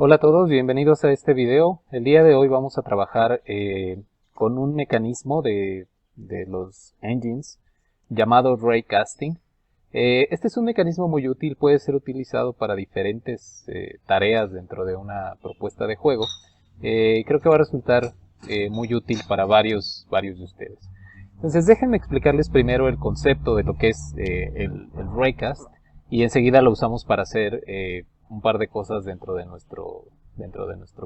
Hola a todos, bienvenidos a este video. El día de hoy vamos a trabajar con un mecanismo de los engines llamado raycasting. Este es un mecanismo muy útil, puede ser utilizado para diferentes tareas dentro de una propuesta de juego. Creo que va a resultar muy útil para varios de ustedes. Entonces déjenme explicarles primero el concepto de lo que es el raycast y enseguida lo usamos para hacer un par de cosas dentro de nuestro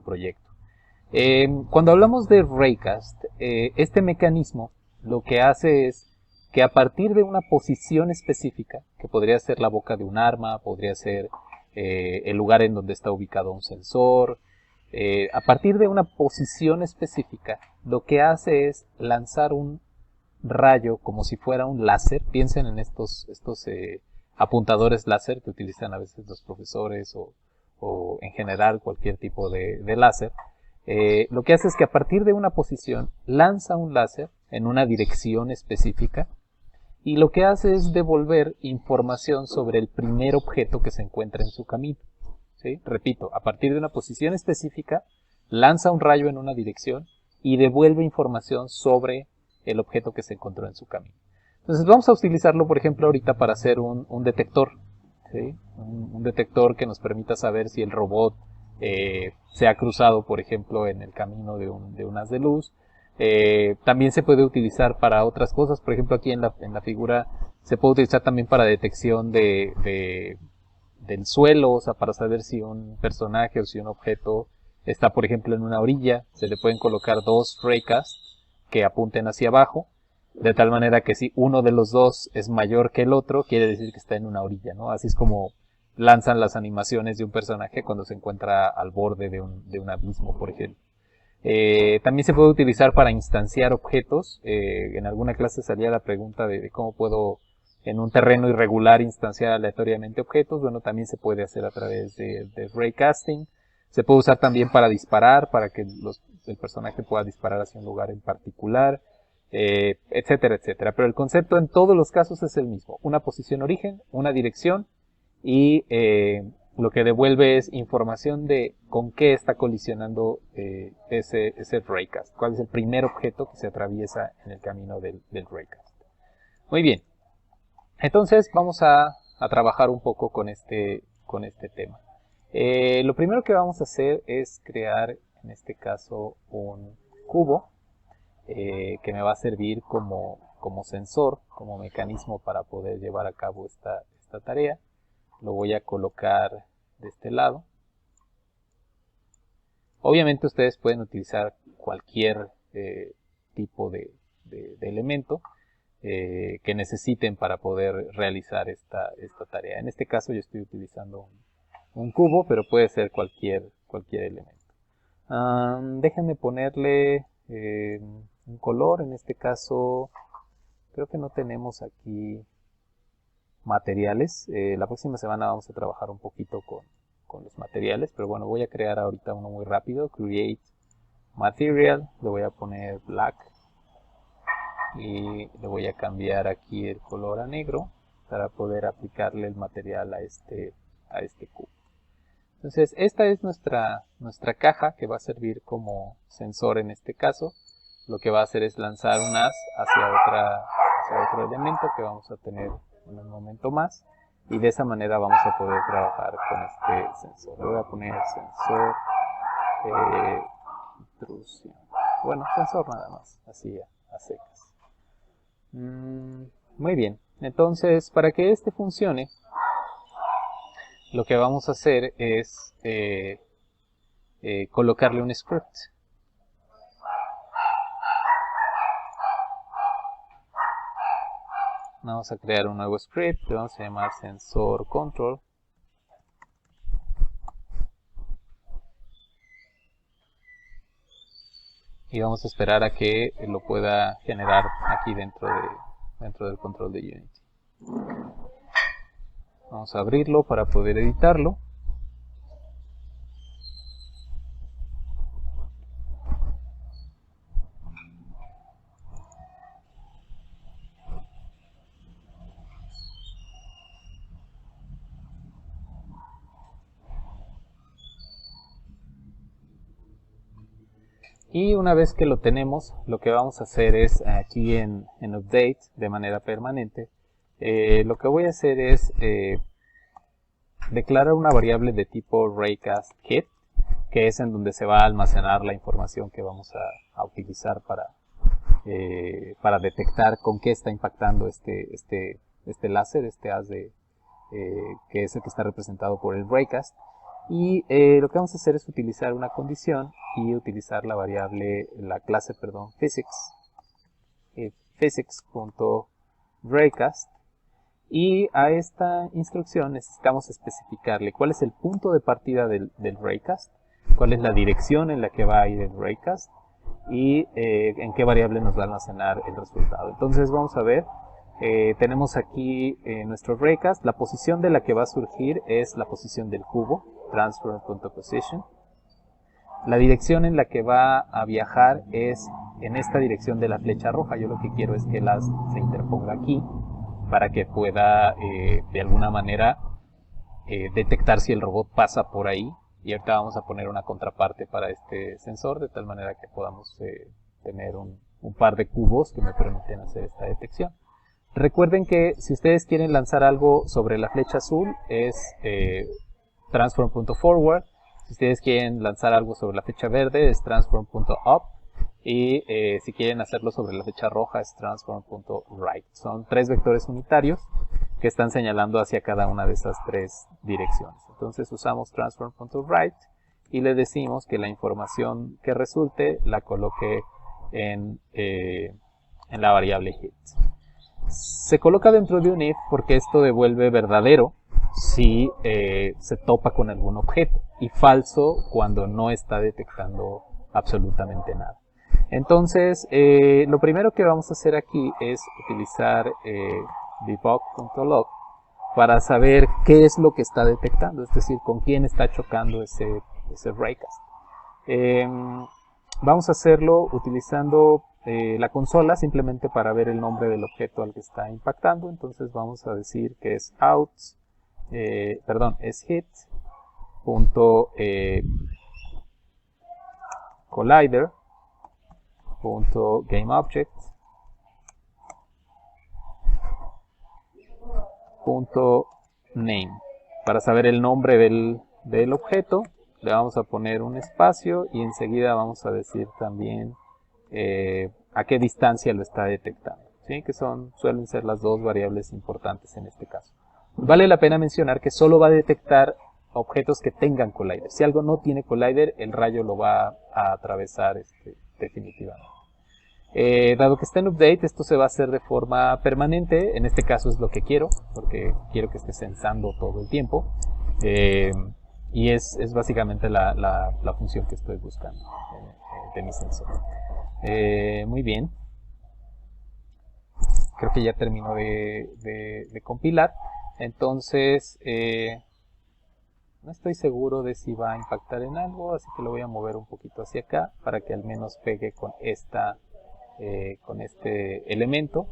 proyecto. Cuando hablamos de raycast, este mecanismo lo que hace es que a partir de una posición específica, que podría ser la boca de un arma, podría ser el lugar en donde está ubicado un sensor, a partir de una posición específica, lo que hace es lanzar un rayo como si fuera un láser. Piensen en estos apuntadores láser que utilizan a veces los profesores o en general cualquier tipo de láser. Lo que hace es que a partir de una posición lanza un láser en una dirección específica y lo que hace es devolver información sobre el primer objeto que se encuentra en su camino. ¿Sí? Repito, a partir de una posición específica lanza un rayo en una dirección y devuelve información sobre el objeto que se encontró en su camino. Entonces vamos a utilizarlo, por ejemplo, ahorita para hacer un detector. ¿Sí? Un detector que nos permita saber si el robot se ha cruzado, por ejemplo, en el camino de un haz de luz. También se puede utilizar para otras cosas. Por ejemplo, aquí en la figura se puede utilizar también para detección del suelo, o sea, para saber si un personaje o si un objeto está, por ejemplo, en una orilla. Se le pueden colocar dos raycasts que apunten hacia abajo, de tal manera que si uno de los dos es mayor que el otro, quiere decir que está en una orilla, ¿no? Así es como lanzan las animaciones de un personaje cuando se encuentra al borde de un abismo, por ejemplo. También se puede utilizar para instanciar objetos. En alguna clase salía la pregunta de cómo puedo en un terreno irregular instanciar aleatoriamente objetos. Bueno, también se puede hacer a través de raycasting. Se puede usar también para disparar, para que el personaje pueda disparar hacia un lugar en particular, etcétera, etcétera. Pero el concepto en todos los casos es el mismo. Una posición origen, una dirección y lo que devuelve es información de con qué está colisionando ese raycast, cuál es el primer objeto que se atraviesa en el camino del raycast. Muy bien, entonces vamos a trabajar un poco con este tema. Lo primero que vamos a hacer es crear, en este caso, un cubo que me va a servir como sensor, como mecanismo para poder llevar a cabo esta tarea. Lo voy a colocar de este lado. Obviamente ustedes pueden utilizar cualquier tipo de elemento que necesiten para poder realizar esta tarea. En este caso yo estoy utilizando un cubo, pero puede ser cualquier elemento. Déjenme ponerle un color. En este caso creo que no tenemos aquí materiales. La próxima semana vamos a trabajar un poquito con los materiales, pero bueno, voy a crear ahorita uno muy rápido. Create Material, le voy a poner Black y le voy a cambiar aquí el color a negro para poder aplicarle el material a este cubo. Entonces esta es nuestra caja que va a servir como sensor en este caso. Lo que va a hacer es lanzar un haz hacia otro elemento que vamos a tener en un momento más. Y de esa manera vamos a poder trabajar con este sensor. Le voy a poner sensor intrusión. Bueno, sensor nada más, así a secas. Muy bien, entonces para que este funcione, lo que vamos a hacer es colocarle un script. Vamos a crear un nuevo script, le vamos a llamar sensor control. Y vamos a esperar a que lo pueda generar aquí dentro del control de Unity. Vamos a abrirlo para poder editarlo. Y una vez que lo tenemos, lo que vamos a hacer es aquí en Update de manera permanente, lo que voy a hacer es declarar una variable de tipo raycast_hit, que es en donde se va a almacenar la información que vamos a utilizar para detectar con qué está impactando este láser, este haz que es el que está representado por el raycast. Y lo que vamos a hacer es utilizar una condición y utilizar la variable, la clase, physics, physics.raycast. Y a esta instrucción necesitamos especificarle cuál es el punto de partida del raycast, cuál es la dirección en la que va a ir el raycast y en qué variable nos va a almacenar el resultado. Entonces vamos a ver, tenemos aquí nuestro raycast, la posición de la que va a surgir es la posición del cubo, transform.position. La dirección en la que va a viajar es en esta dirección de la flecha roja. Yo lo que quiero es que el haz se interponga aquí para que pueda de alguna manera detectar si el robot pasa por ahí. Y ahorita vamos a poner una contraparte para este sensor, de tal manera que podamos tener un par de cubos que me permiten hacer esta detección. Recuerden que si ustedes quieren lanzar algo sobre la flecha azul es transform.forward. Si ustedes quieren lanzar algo sobre la flecha verde es transform.up. Y si quieren hacerlo sobre la flecha roja es transform.right. Son tres vectores unitarios que están señalando hacia cada una de esas tres direcciones. Entonces usamos transform.right y le decimos que la información que resulte la coloque en la variable hit. Se coloca dentro de un if porque esto devuelve verdadero si se topa con algún objeto y falso cuando no está detectando absolutamente nada. Entonces, lo primero que vamos a hacer aquí es utilizar debug.log para saber qué es lo que está detectando, es decir, con quién está chocando ese raycast. Vamos a hacerlo utilizando la consola simplemente para ver el nombre del objeto al que está impactando. Entonces vamos a decir que es es hit.collider.gameObject.name. Para saber el nombre del objeto le vamos a poner un espacio y enseguida vamos a decir también a qué distancia lo está detectando, ¿sí? Que suelen ser las dos variables importantes en este caso. Vale la pena mencionar que solo va a detectar objetos que tengan collider. Si algo no tiene collider, el rayo lo va a atravesar definitivamente. Dado que está en update, esto se va a hacer de forma permanente. En este caso es lo que quiero, porque quiero que esté sensando todo el tiempo. Y es básicamente la función que estoy buscando de mi sensor. Muy bien. Creo que ya terminó de compilar. Entonces, no estoy seguro de si va a impactar en algo, así que lo voy a mover un poquito hacia acá para que al menos pegue con este elemento.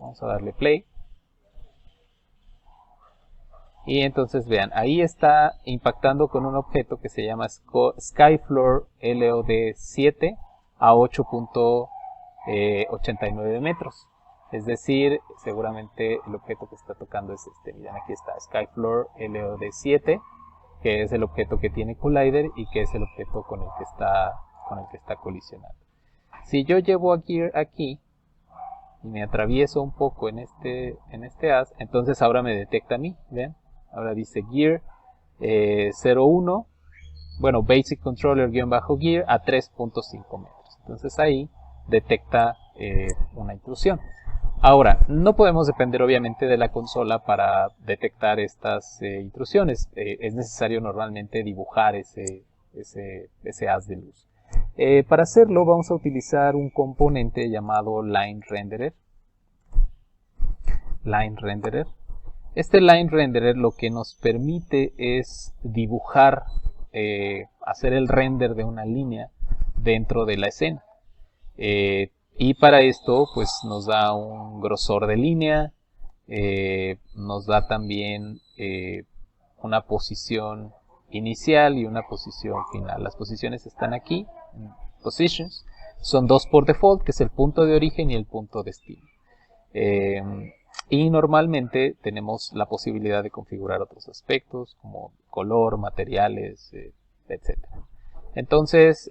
Vamos a darle play. Y entonces vean, ahí está impactando con un objeto que se llama Skyfloor LOD7 a 8.89 metros. Es decir, seguramente el objeto que está tocando es este. Miren, aquí está Skyfloor LOD7, que es el objeto que tiene collider y que es el objeto con el que está colisionando. Si yo llevo a Gear aquí y me atravieso un poco en este haz, entonces ahora me detecta a mí. ¿Ven? Ahora dice Gear 01, bueno, Basic Controller-Gear a 3.5 metros. Entonces ahí detecta una intrusión. Ahora, no podemos depender obviamente de la consola para detectar estas intrusiones. Es necesario normalmente dibujar ese haz de luz. Para hacerlo vamos a utilizar un componente llamado Line Renderer. Este Line Renderer lo que nos permite es dibujar, hacer el render de una línea dentro de la escena. Y para esto pues nos da un grosor de línea, nos da también una posición inicial y una posición final. Las posiciones están aquí, positions. Son dos por default, que es el punto de origen y el punto destino. Y normalmente tenemos la posibilidad de configurar otros aspectos como color, materiales, etc. Entonces,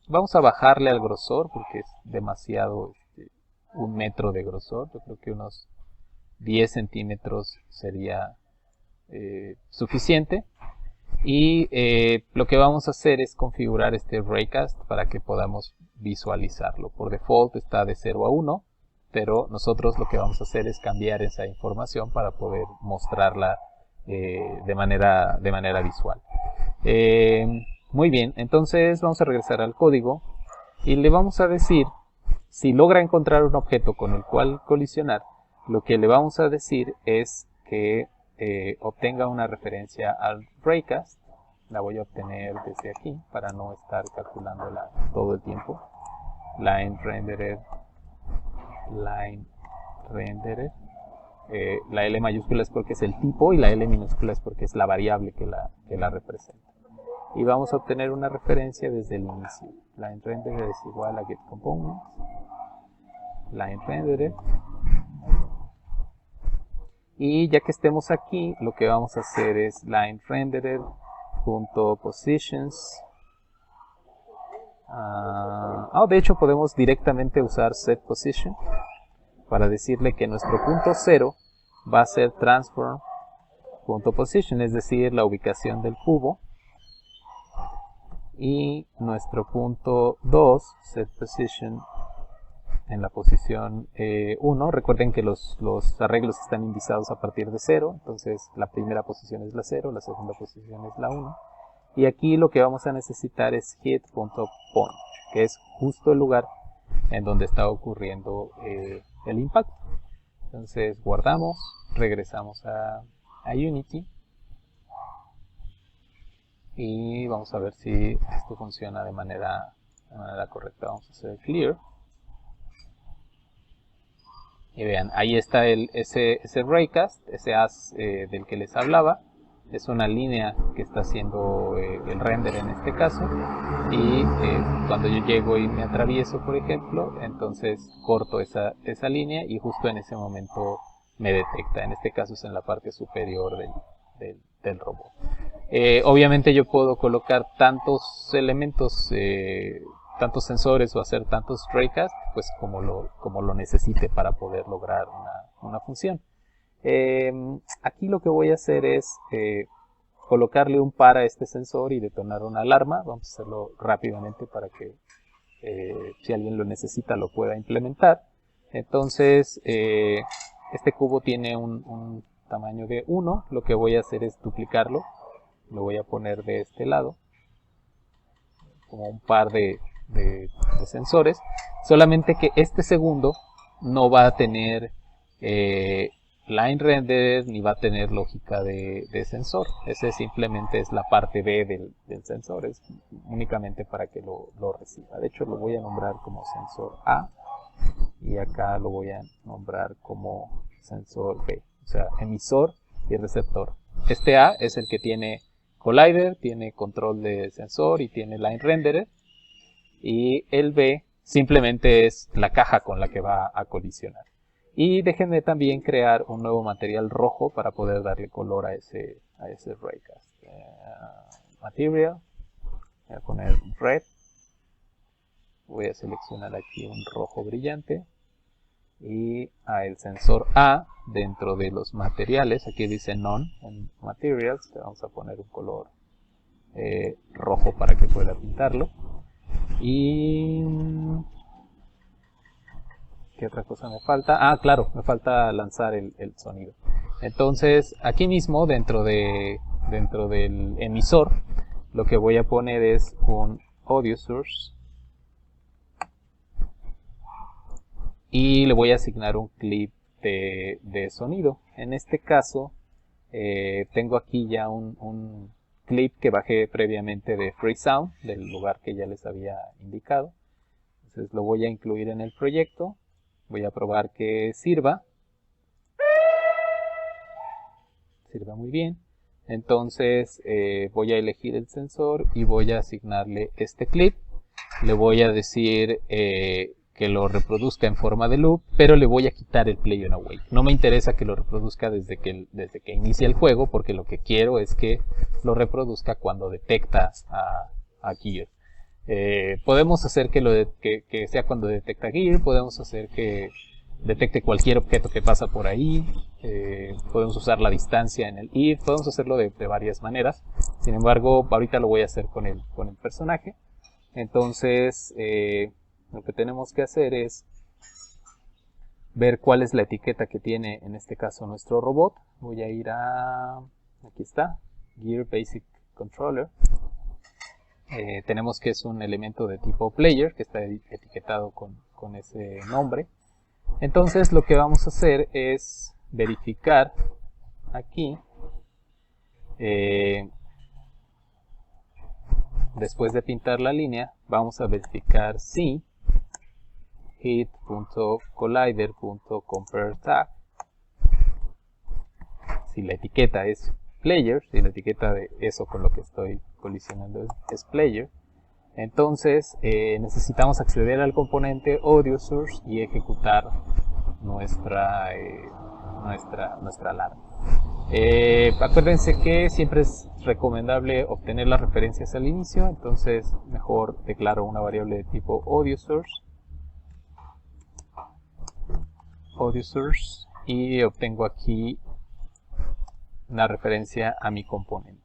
vamos a bajarle al grosor porque es demasiado, 1 metro de grosor. Yo creo que unos 10 centímetros sería suficiente. Y lo que vamos a hacer es configurar este raycast para que podamos visualizarlo. Por default está de 0 a 1, pero nosotros lo que vamos a hacer es cambiar esa información para poder mostrarla de manera visual. Muy bien, entonces vamos a regresar al código y le vamos a decir, si logra encontrar un objeto con el cual colisionar, lo que le vamos a decir es que obtenga una referencia al raycast. La voy a obtener desde aquí para no estar calculándola todo el tiempo. Line renderer. La L mayúscula es porque es el tipo y la L minúscula es porque es la variable que la representa. Y vamos a obtener una referencia desde el inicio. Line renderer es igual a getComponents. Line renderer. Y ya que estemos aquí, lo que vamos a hacer es line renderer.positions. De hecho podemos directamente usar setPosition para decirle que nuestro punto 0 va a ser transform.position, es decir, la ubicación del cubo. Y nuestro punto 2, setPosition, en la posición 1. Recuerden que los arreglos están indizados a partir de 0, entonces la primera posición es la 0, la segunda posición es la 1. Y aquí lo que vamos a necesitar es hit.point, que es justo el lugar en donde está ocurriendo el impacto. Entonces guardamos, regresamos a Unity y vamos a ver si esto funciona de manera correcta. Vamos a hacer clear. Y vean, ahí está ese raycast, ese as del que les hablaba. Es una línea que está haciendo el render en este caso. Y cuando yo llego y me atravieso, por ejemplo, entonces corto esa línea y justo en ese momento me detecta. En este caso es en la parte superior del robot. Obviamente yo puedo colocar tantos elementos, tantos sensores o hacer tantos raycasts, pues como lo necesite para poder lograr una función. Aquí lo que voy a hacer es colocarle un par a este sensor y detonar una alarma. Vamos a hacerlo rápidamente para que si alguien lo necesita lo pueda implementar. Entonces este cubo tiene un tamaño de 1. Lo que voy a hacer es duplicarlo. Lo voy a poner de este lado como un par de sensores, solamente que este segundo no va a tener line render ni va a tener lógica de sensor. Ese simplemente es la parte B del sensor, es únicamente para que lo reciba. De hecho lo voy a nombrar como sensor A y acá lo voy a nombrar como sensor B, o sea, emisor y receptor. Este A es el que tiene collider, tiene control de sensor y tiene line renderer. Y el B simplemente es la caja con la que va a colisionar. Y déjenme también crear un nuevo material rojo para poder darle color a ese raycast. Material, voy a poner red. Voy a seleccionar aquí un rojo brillante. Y a el sensor A, dentro de los materiales, aquí dice None en Materials, le vamos a poner un color rojo para que pueda pintarlo. Y ¿qué otra cosa me falta? Claro, me falta lanzar el sonido. Entonces aquí mismo dentro del emisor lo que voy a poner es un audio source y le voy a asignar un clip de sonido. En este caso tengo aquí ya un clip que bajé previamente de Freesound, del lugar que ya les había indicado. Entonces lo voy a incluir en el proyecto. Voy a probar que sirva. Sirva muy bien. Entonces voy a elegir el sensor y voy a asignarle este clip. Le voy a decir que lo reproduzca en forma de loop, pero le voy a quitar el play and await. No me interesa que lo reproduzca desde que inicia el juego, porque lo que quiero es que lo reproduzca cuando detecta a Gear. Podemos hacer que sea cuando detecta Gear, podemos hacer que detecte cualquier objeto que pasa por ahí, podemos usar la distancia en el if, podemos hacerlo de varias maneras. Sin embargo, ahorita lo voy a hacer con el personaje. Entonces, lo que tenemos que hacer es ver cuál es la etiqueta que tiene en este caso nuestro robot. Voy a ir aquí está, Gear Basic Controller. Tenemos que es un elemento de tipo player que está etiquetado con ese nombre. Entonces lo que vamos a hacer es verificar aquí, después de pintar la línea, vamos a verificar si hit.collider.compareTag, si la etiqueta es player, si la etiqueta de eso con lo que estoy colisionando es player, entonces necesitamos acceder al componente audio source y ejecutar nuestra alarma. Acuérdense que siempre es recomendable obtener las referencias al inicio, entonces mejor declaro una variable de tipo audio source y obtengo aquí una referencia a mi componente.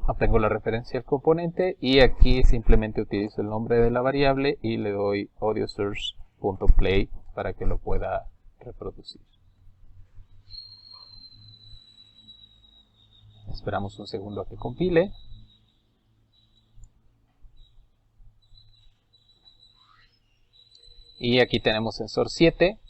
Obtengo la referencia al componente y aquí simplemente utilizo el nombre de la variable y le doy audiosource.play para que lo pueda reproducir. Esperamos un segundo a que compile. Y aquí tenemos sensor 7,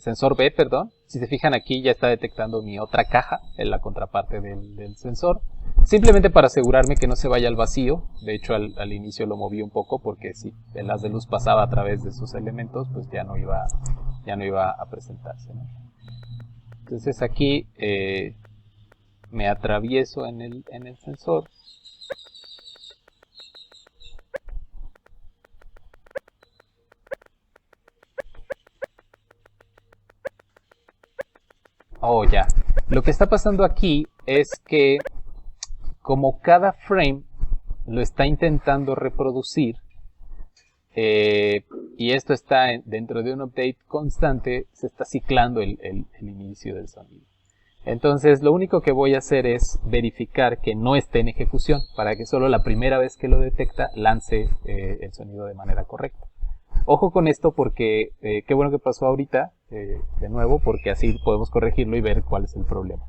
sensor B, perdón. Si se fijan aquí ya está detectando mi otra caja en la contraparte del sensor. Simplemente para asegurarme que no se vaya al vacío. De hecho al inicio lo moví un poco porque si el haz de luz pasaba a través de esos elementos, pues ya no iba a presentarse, ¿no? Entonces aquí me atravieso en el sensor. Oh, ya. Lo que está pasando aquí es que como cada frame lo está intentando reproducir y esto está dentro de un update constante, se está ciclando el inicio del sonido. Entonces lo único que voy a hacer es verificar que no esté en ejecución para que solo la primera vez que lo detecta lance el sonido de manera correcta. Ojo con esto porque qué bueno que pasó ahorita, de nuevo, porque así podemos corregirlo y ver cuál es el problema.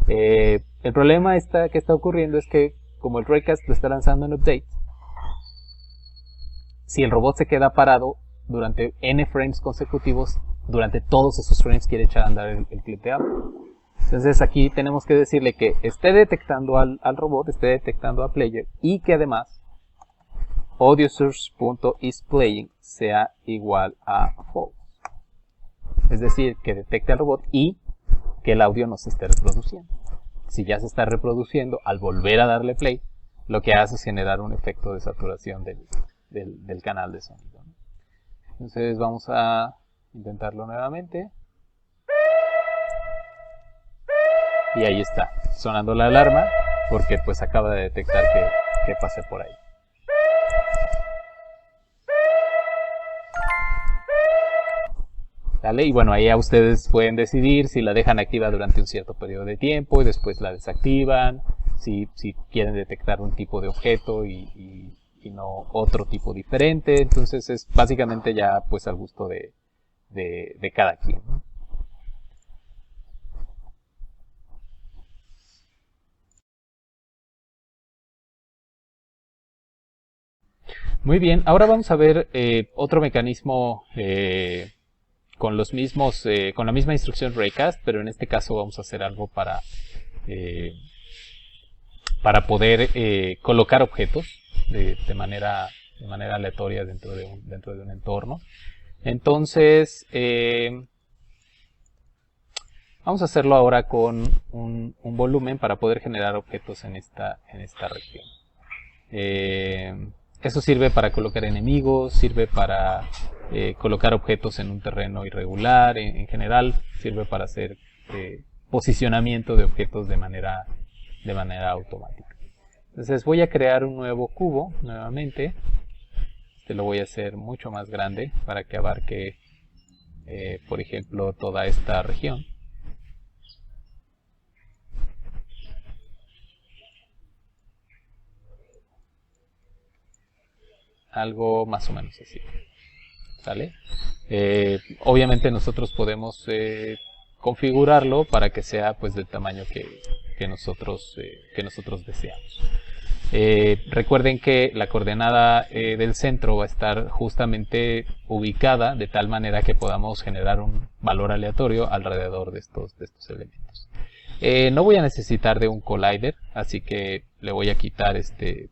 El problema que está ocurriendo es que como el Raycast lo está lanzando en update, si el robot se queda parado durante n frames consecutivos, durante todos esos frames quiere echar a andar el clip de audio. Entonces aquí tenemos que decirle que esté detectando al robot, esté detectando a player y que además audiosource.isPlaying sea igual a false. Es decir, que detecte al robot y que el audio no se esté reproduciendo. Si ya se está reproduciendo, al volver a darle play, lo que hace es generar un efecto de saturación del canal de sonido. Entonces vamos a intentarlo nuevamente. Y ahí está, sonando la alarma, porque pues acaba de detectar que pasé por ahí. ¿Vale? Y bueno, ahí a ustedes pueden decidir si la dejan activa durante un cierto periodo de tiempo y después la desactivan, si quieren detectar un tipo de objeto y no otro tipo diferente. Entonces es básicamente ya pues al gusto de cada quien, ¿no? Muy bien, ahora vamos a ver otro mecanismo con la misma instrucción Raycast, pero en este caso vamos a hacer algo para poder colocar objetos de manera de manera aleatoria dentro de un entorno. Entonces, vamos a hacerlo ahora con un volumen para poder generar objetos en esta región. Eso sirve para colocar enemigos, sirve para colocar objetos en un terreno irregular, en general sirve para hacer posicionamiento de objetos de manera automática. Entonces voy a crear un nuevo cubo nuevamente. Este lo voy a hacer mucho más grande para que abarque, por ejemplo, toda esta región. Algo más o menos así. ¿Sale? Obviamente nosotros podemos configurarlo para que sea pues del tamaño que nosotros deseamos. Recuerden que la coordenada del centro va a estar justamente ubicada de tal manera que podamos generar un valor aleatorio alrededor de estos elementos. No voy a necesitar de un collider, así que le voy a quitar este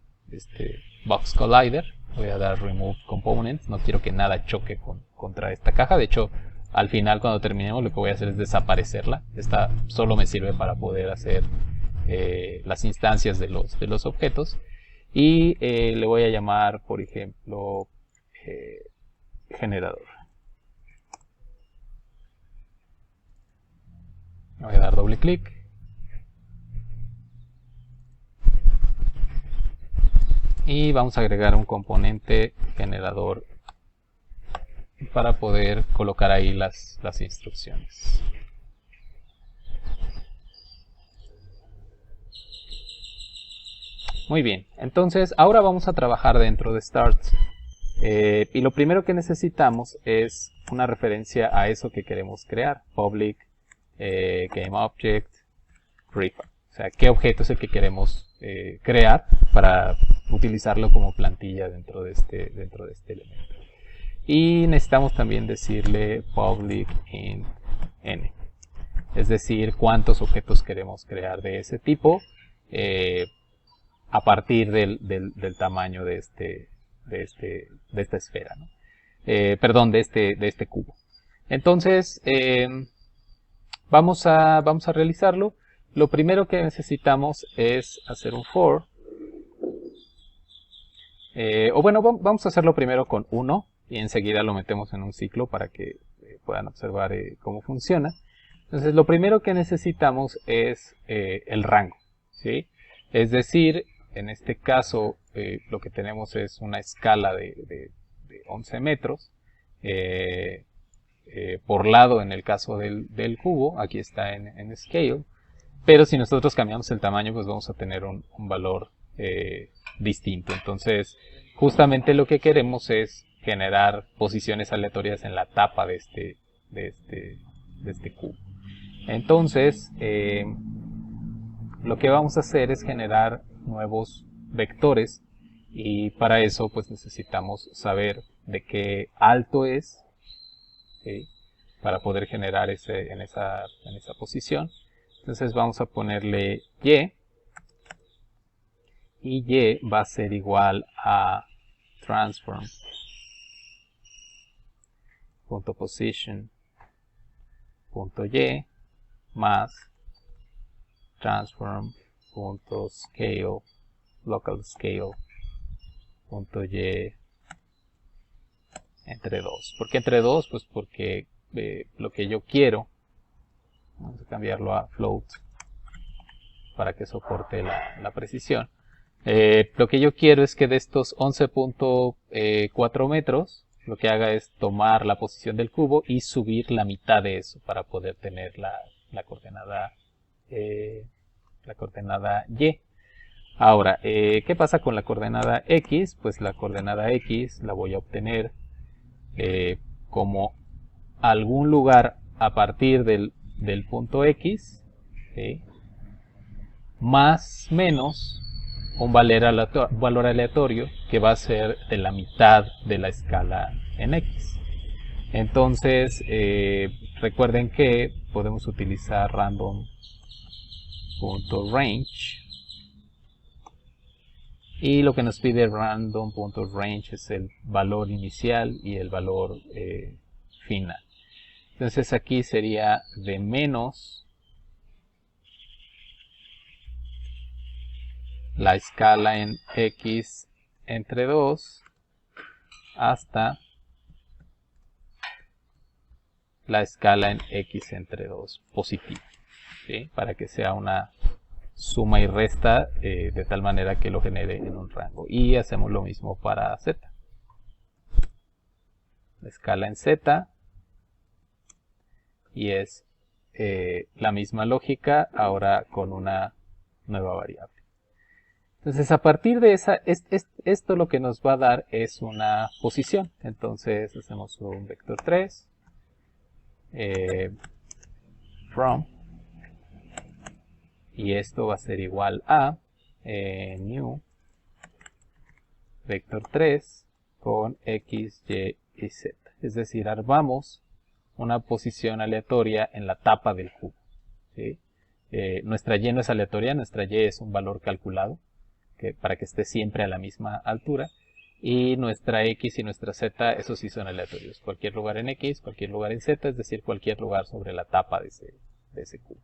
box collider. Voy a dar remove components. No quiero que nada choque contra esta caja. De hecho, al final cuando terminemos lo que voy a hacer es desaparecerla. Esta solo me sirve para poder hacer las instancias de los objetos. Y le voy a llamar, por ejemplo, generador. Voy a dar doble clic. Y vamos a agregar un componente generador para poder colocar ahí las instrucciones. Muy bien, entonces ahora vamos a trabajar dentro de Start. Y lo primero que necesitamos es una referencia a eso que queremos crear. Public, GameObject, Prefab. O sea, qué objeto es el que queremos crear para utilizarlo como plantilla dentro de este elemento. Y necesitamos también decirle public int n, es decir, cuántos objetos queremos crear de ese tipo a partir del tamaño de esta esfera, ¿no? Perdón, de este cubo. Entonces vamos a realizarlo. Lo primero que necesitamos es hacer un for. O bueno, vamos a hacerlo primero con 1 y enseguida lo metemos en un ciclo para que puedan observar cómo funciona. Entonces lo primero que necesitamos es el rango, ¿sí? Es decir, en este caso lo que tenemos es una escala de 11 metros por lado en el caso del cubo. Aquí está en Scale. Pero si nosotros cambiamos el tamaño, pues vamos a tener un valor distinto. Entonces, justamente lo que queremos es generar posiciones aleatorias en la tapa de este cubo. Entonces, lo que vamos a hacer es generar nuevos vectores y para eso pues necesitamos saber de qué alto es, ¿sí? Para poder generar en esa posición. Entonces vamos a ponerle y, y y va a ser igual a transform.position.y más transform.scale local scale.y entre 2. ¿Por qué entre 2? Pues porque lo que yo quiero, vamos a cambiarlo a float para que soporte la precisión. Lo que yo quiero es que de estos 11.4 metros, lo que haga es tomar la posición del cubo y subir la mitad de eso para poder tener la coordenada y. Ahora, ¿qué pasa con la coordenada x? Pues la coordenada x la voy a obtener como algún lugar a partir del punto x, ¿sí? Más menos un valor aleatorio que va a ser de la mitad de la escala en x. Entonces, recuerden que podemos utilizar random.range Y lo que nos pide random.range es el valor inicial y el valor final. Entonces aquí sería de menos la escala en x entre 2 hasta la escala en x entre 2 positiva, ¿sí? Para que sea una suma y resta de tal manera que lo genere en un rango. Y hacemos lo mismo para z. La escala en z, y es la misma lógica, ahora con una nueva variable. Entonces, a partir de esa, esto lo que nos va a dar es una posición. Entonces, hacemos un vector 3, from, y esto va a ser igual a new vector 3 con x, y y z. Es decir, armamos una posición aleatoria en la tapa del cubo, ¿sí? Nuestra y no es aleatoria, nuestra y es un valor calculado para que esté siempre a la misma altura, y nuestra x y nuestra z, esos sí son aleatorios. Cualquier lugar en x, cualquier lugar en z, es decir, cualquier lugar sobre la tapa de ese cubo.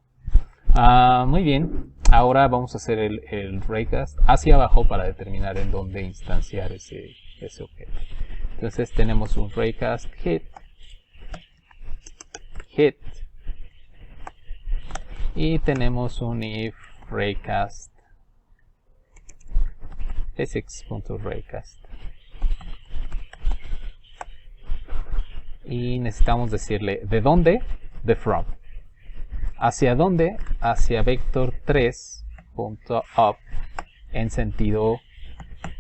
Muy bien, ahora vamos a hacer el raycast hacia abajo para determinar en dónde instanciar ese objeto. Entonces tenemos un raycast hit, y tenemos un if raycast physics.raycast, y necesitamos decirle de dónde, de from. ¿Hacia dónde? Hacia vector 3.up en sentido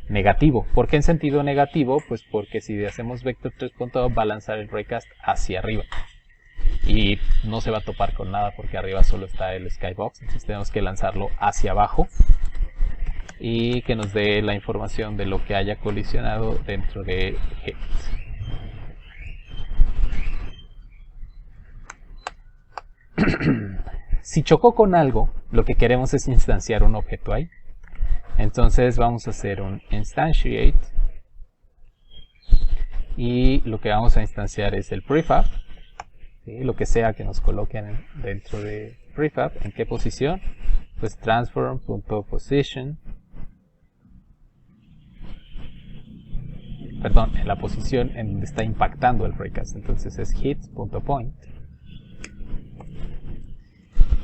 negativo. ¿Por qué en sentido negativo? Pues porque si hacemos vector 3.up va a lanzar el raycast hacia arriba y no se va a topar con nada porque arriba solo está el skybox. Entonces tenemos que lanzarlo hacia abajo y que nos dé la información de lo que haya colisionado dentro de hit. Si chocó con algo, lo que queremos es instanciar un objeto ahí. Entonces vamos a hacer un instantiate, y lo que vamos a instanciar es el prefab, ¿sí? Lo que sea que nos coloquen dentro de prefab. ¿En qué posición? Pues transform.position, perdón, en la posición en donde está impactando el raycast. Entonces es hit.point.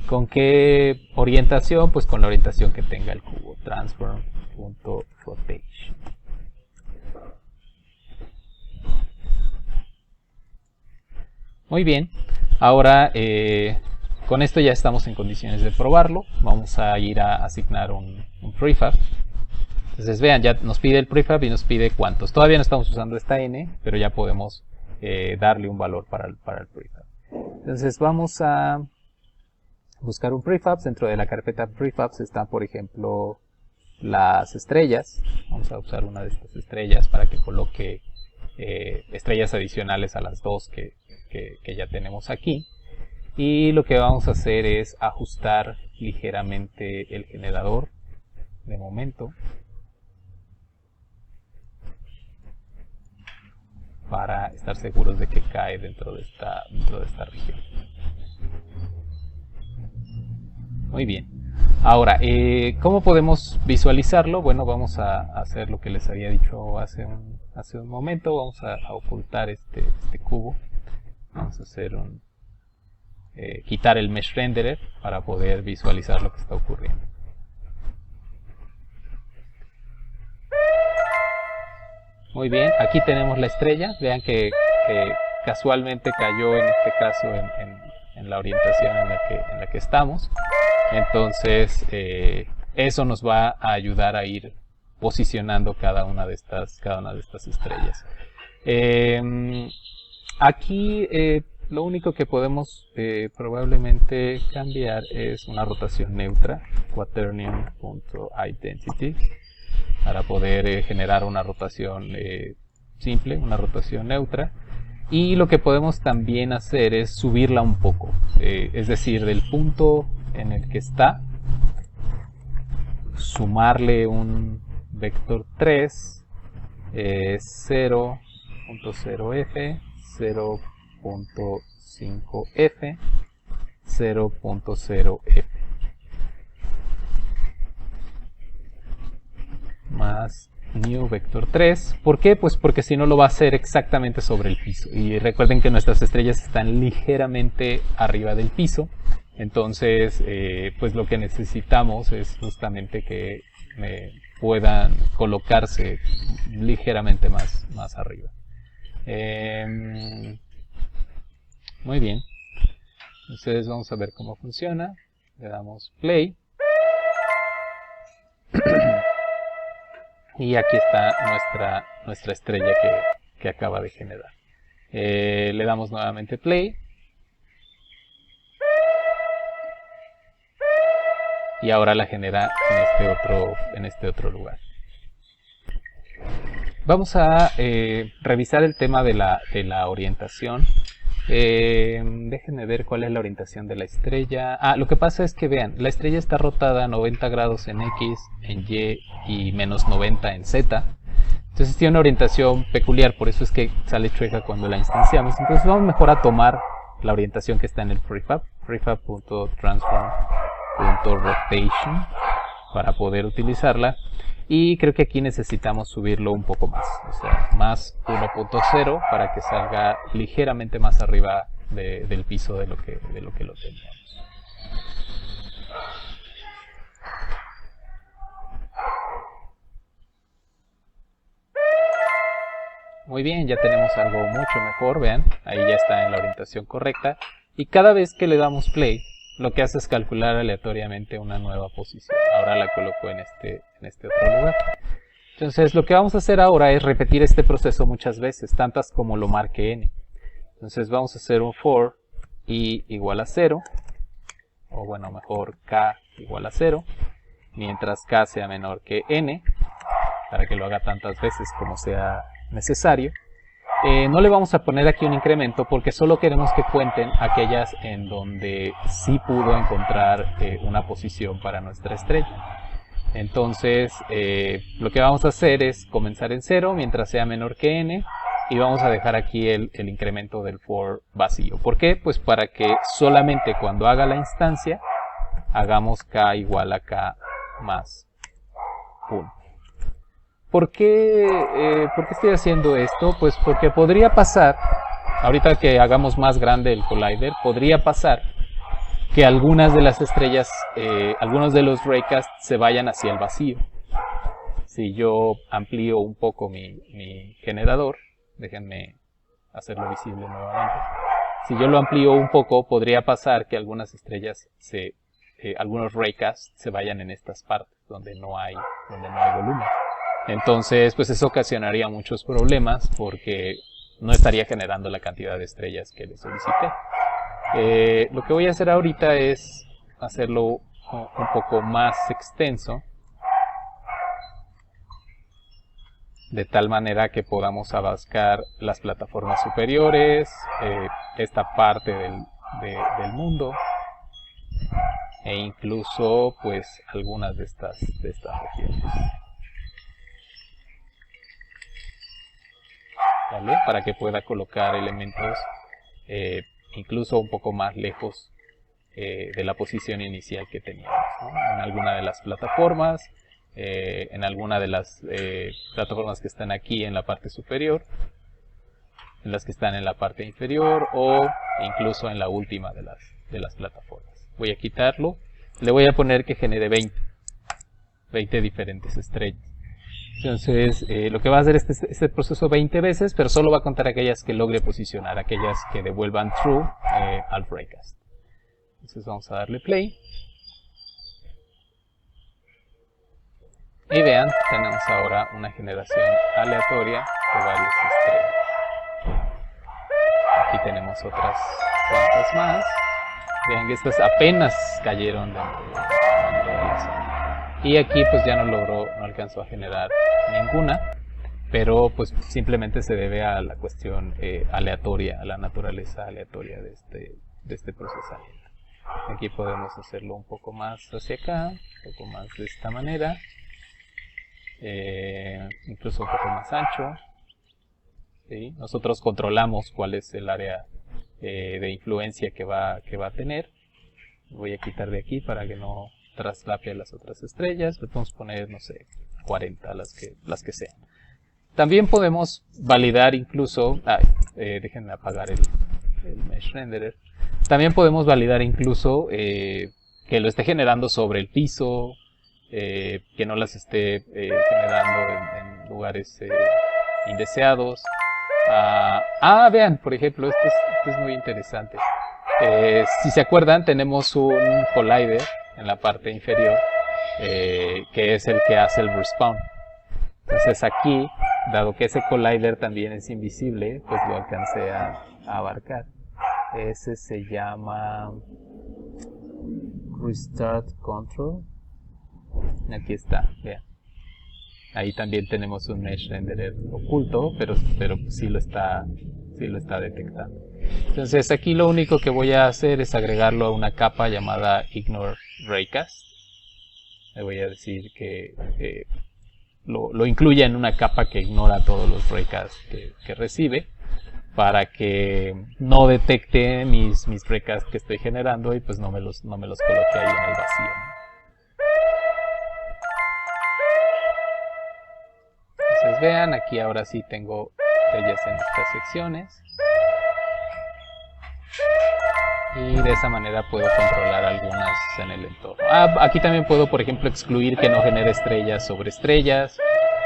¿Con qué orientación? Pues con la orientación que tenga el cubo, transform.rotation. Muy bien, ahora con esto ya estamos en condiciones de probarlo. Vamos a ir a asignar un prefab. Entonces vean, ya nos pide el prefab y nos pide cuántos. Todavía no estamos usando esta n, pero ya podemos darle un valor para el prefab. Entonces vamos a buscar un prefabs. Dentro de la carpeta prefabs están, por ejemplo, las estrellas. Vamos a usar una de estas estrellas para que coloque estrellas adicionales a las dos que ya tenemos aquí. Y lo que vamos a hacer es ajustar ligeramente el generador de momento para estar seguros de que cae dentro de esta región. Muy bien. Ahora, ¿cómo podemos visualizarlo? Bueno, vamos a hacer lo que les había dicho hace un momento. Vamos a ocultar este cubo. Vamos a hacer quitar el mesh renderer para poder visualizar lo que está ocurriendo. Muy bien, aquí tenemos la estrella. Vean que casualmente cayó en este caso en la orientación en la que estamos. Entonces eso nos va a ayudar a ir posicionando cada una de estas estrellas. Aquí lo único que podemos probablemente cambiar es una rotación neutra, quaternion.identity, para poder generar una rotación simple, una rotación neutra. Y lo que podemos también hacer es subirla un poco, es decir, del punto en el que está, sumarle un vector 3 es 0.0f, 0.5f, 0.0f más new vector 3. ¿Por qué? Pues porque si no lo va a hacer exactamente sobre el piso. Y recuerden que nuestras estrellas están ligeramente arriba del piso. Entonces, pues lo que necesitamos es justamente que puedan colocarse ligeramente más arriba. Muy bien. Entonces vamos a ver cómo funciona. Le damos play. Y aquí está nuestra estrella que acaba de generar. Le damos nuevamente play. Y ahora la genera en este otro lugar. Vamos a revisar el tema de la orientación. Déjenme ver cuál es la orientación de la estrella. Lo que pasa es que vean, la estrella está rotada 90 grados en X, en Y y menos 90 en Z. Entonces tiene una orientación peculiar, por eso es que sale chueca cuando la instanciamos. Entonces vamos mejor a tomar la orientación que está en el prefab, prefab.transform.rotation, para poder utilizarla. Y creo que aquí necesitamos subirlo un poco más, o sea, más 1.0 para que salga ligeramente más arriba del piso de lo que lo teníamos. Muy bien, ya tenemos algo mucho mejor, vean, ahí ya está en la orientación correcta. Y cada vez que le damos play, lo que hace es calcular aleatoriamente una nueva posición. Ahora la coloco en este otro lugar. Entonces lo que vamos a hacer ahora es repetir este proceso muchas veces, tantas como lo marque n. Entonces vamos a hacer un for i igual a 0, o bueno, mejor k igual a 0, mientras k sea menor que n, para que lo haga tantas veces como sea necesario. No le vamos a poner aquí un incremento porque solo queremos que cuenten aquellas en donde sí pudo encontrar una posición para nuestra estrella. Entonces lo que vamos a hacer es comenzar en 0 mientras sea menor que n y vamos a dejar aquí el incremento del for vacío. ¿Por qué? Pues para que solamente cuando haga la instancia hagamos k igual a k más 1. ¿Por qué estoy haciendo esto? Pues porque podría pasar, ahorita que hagamos más grande el collider, podría pasar que algunas de las estrellas, algunos de los raycasts se vayan hacia el vacío. Si yo amplío un poco mi generador, déjenme hacerlo visible nuevamente. Si yo lo amplío un poco, podría pasar que algunas estrellas, algunos raycasts se vayan en estas partes donde no hay volumen. Entonces, pues eso ocasionaría muchos problemas porque no estaría generando la cantidad de estrellas que le solicité. Lo que voy a hacer ahorita es hacerlo un poco más extenso, de tal manera que podamos abarcar las plataformas superiores, esta parte del mundo, e incluso pues algunas de estas regiones. ¿Vale? Para que pueda colocar elementos incluso un poco más lejos de la posición inicial que teníamos, ¿no? En alguna de las plataformas, en alguna de las plataformas que están aquí en la parte superior, en las que están en la parte inferior o incluso en la última de las plataformas. Voy a quitarlo, le voy a poner que genere 20 diferentes estrellas. Entonces lo que va a hacer este proceso 20 veces, pero solo va a contar aquellas que logre posicionar, aquellas que devuelvan true al raycast. Entonces vamos a darle play. Y vean, tenemos ahora una generación aleatoria de varias estrellas. Aquí tenemos otras cuantas más. Vean que estas apenas cayeron dentro de la zona. Y aquí pues ya no alcanzó a generar ninguna, pero pues simplemente se debe a la cuestión aleatoria, a la naturaleza aleatoria de este procesamiento. Aquí podemos hacerlo un poco más hacia acá, un poco más de esta manera. incluso un poco más ancho. ¿Sí? Nosotros controlamos cuál es el área de influencia que va a tener. Voy a quitar de aquí para que no traslape a las otras estrellas. Le podemos poner, no sé, 40, las que sean. También podemos validar incluso... déjenme apagar el Mesh Renderer. También podemos validar incluso que lo esté generando sobre el piso, que no las esté generando en lugares indeseados. Vean, por ejemplo, esto es muy interesante. Si se acuerdan, tenemos un collider en la parte inferior, que es el que hace el respawn. Entonces aquí, dado que ese collider también es invisible, pues lo alcancé a abarcar. Ese se llama Restart Control. Aquí está, vean. Ahí también tenemos un Mesh Renderer oculto, pero sí lo está detectando. Entonces aquí lo único que voy a hacer es agregarlo a una capa llamada Ignore Raycast. Le voy a decir que lo incluya en una capa que ignora todos los raycasts que recibe, para que no detecte mis raycasts que estoy generando y pues no me los coloque ahí en el vacío. Entonces vean, aquí ahora sí tengo estrellas en estas secciones. Y de esa manera puedo controlar algunas en el entorno. Aquí también puedo, por ejemplo, excluir que no genere estrellas sobre estrellas,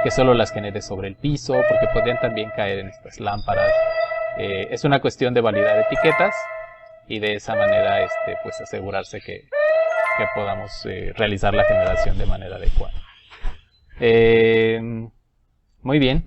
que solo las genere sobre el piso, porque podrían también caer en estas lámparas. Es una cuestión de validar etiquetas y de esa manera pues asegurarse que podamos realizar la generación de manera adecuada. Muy bien.